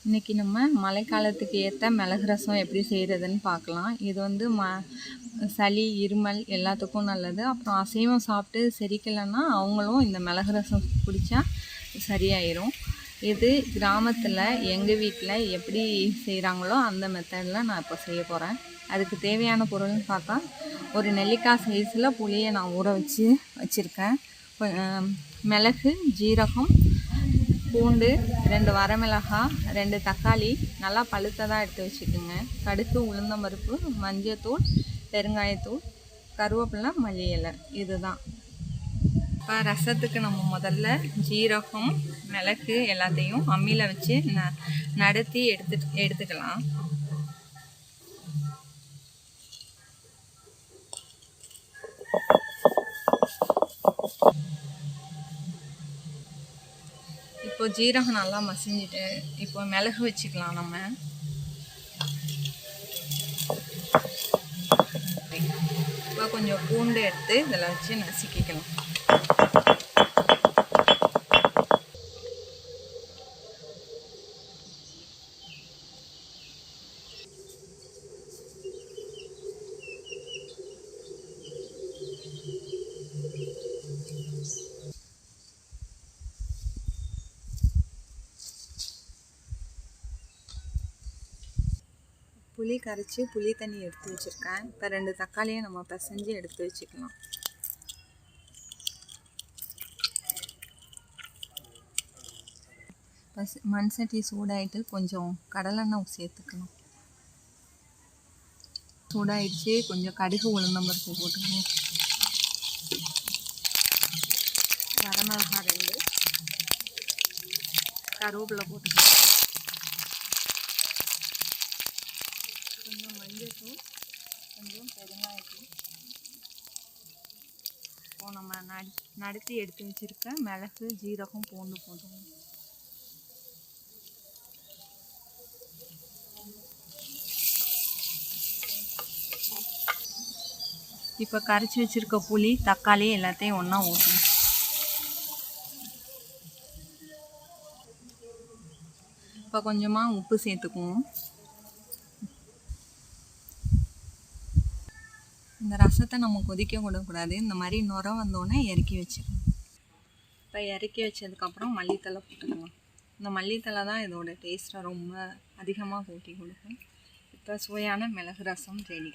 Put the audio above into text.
இன்றைக்கி நம்ம மழைக்காலத்துக்கு ஏற்ற மிளகு ரசம் எப்படி செய்கிறதுன்னு பார்க்கலாம். இது வந்து சளி இருமல் எல்லாத்துக்கும் நல்லது. அப்புறம் அசைவம் சாப்பிட்டு செரிக்கலைன்னா அவங்களும் இந்த மிளகு ரசம் குடித்தா சரியாயிடும். இது கிராமத்தில் எங்கள் வீட்டில் எப்படி செய்கிறாங்களோ அந்த மெத்தடில் நான் இப்போ செய்ய போகிறேன். அதுக்கு தேவையான பொருள்னு பார்த்தா ஒரு நெல்லிக்காய் சைஸில் புளியை நான் ஊற வச்சுருக்கேன். மிளகு, ஜீரகம், பூண்டு, 2 வரமிளகாய், 2 தக்காளி நல்லா பழுத்ததாக எடுத்து வச்சுக்கோங்க. கடுகு, உளுந்தம்பருப்பு, மஞ்சத்தூள், பெருங்காயத்தூள், கருவேப்பிலை, மல்லி இலை இதுதான். இப்போ ரசத்துக்கு நம்ம முதல்ல ஜீரகம், மிளகு எல்லாத்தையும் அம்மியில் வச்சு நடுத்தி எடுத்துக்கலாம். இப்போ ஜீரகம் நல்லா மசிஞ்சிட்டு இப்போ மிளகு வச்சுக்கலாம். நம்ம இப்போ கொஞ்சம் பூண்டு எடுத்து இதில் வச்சு நசுக்கிக்கலாம். புளி கரைச்சி புளி தண்ணி எடுத்து வச்சுருக்கேன். இப்போ 2 தக்காளியை நம்ம பிசைஞ்சு எடுத்து வச்சுக்கலாம். மண் சட்டி சூடாயிட்டு கொஞ்சம் கடலெண்ணெய் சேர்த்துக்கலாம். சூடாயிடுச்சு, கொஞ்சம் கடுகு, உளுந்தம்பருப்பு போட்டுக்கணும். வரமிளகாய் 2, கருவேப்பிலை போட்டுக்கலாம். கொஞ்சம் மஞ்சத்தூள், கொஞ்சம் பெருங்காயத்தூள். இப்போ நம்ம நடுத்தி எடுத்து வச்சுருக்க மிளகு, ஜீரகம், பூண்டு போட்டுக்கணும். இப்போ கரைச்சி வச்சுருக்க புளி, தக்காளி எல்லாத்தையும் ஒன்றா ஊற்றணும். இப்போ கொஞ்சமாக உப்பு சேர்த்துக்குவோம். இந்த ரசத்தை நம்ம கொதிக்க விடக்கூடாது. இந்த மாதிரி நுர வந்தோடனே இறக்கி வச்சுக்கணும். இப்போ இறக்கி வச்சதுக்கப்புறம் மல்லித்தலை போட்டுக்கலாம். இந்த மல்லித்தலை தான் இதோட டேஸ்ட்டை ரொம்ப அதிகமாக கூட்டி கொடுக்கும். இப்போ சுவையான மிளகு ரசம் ரெடி.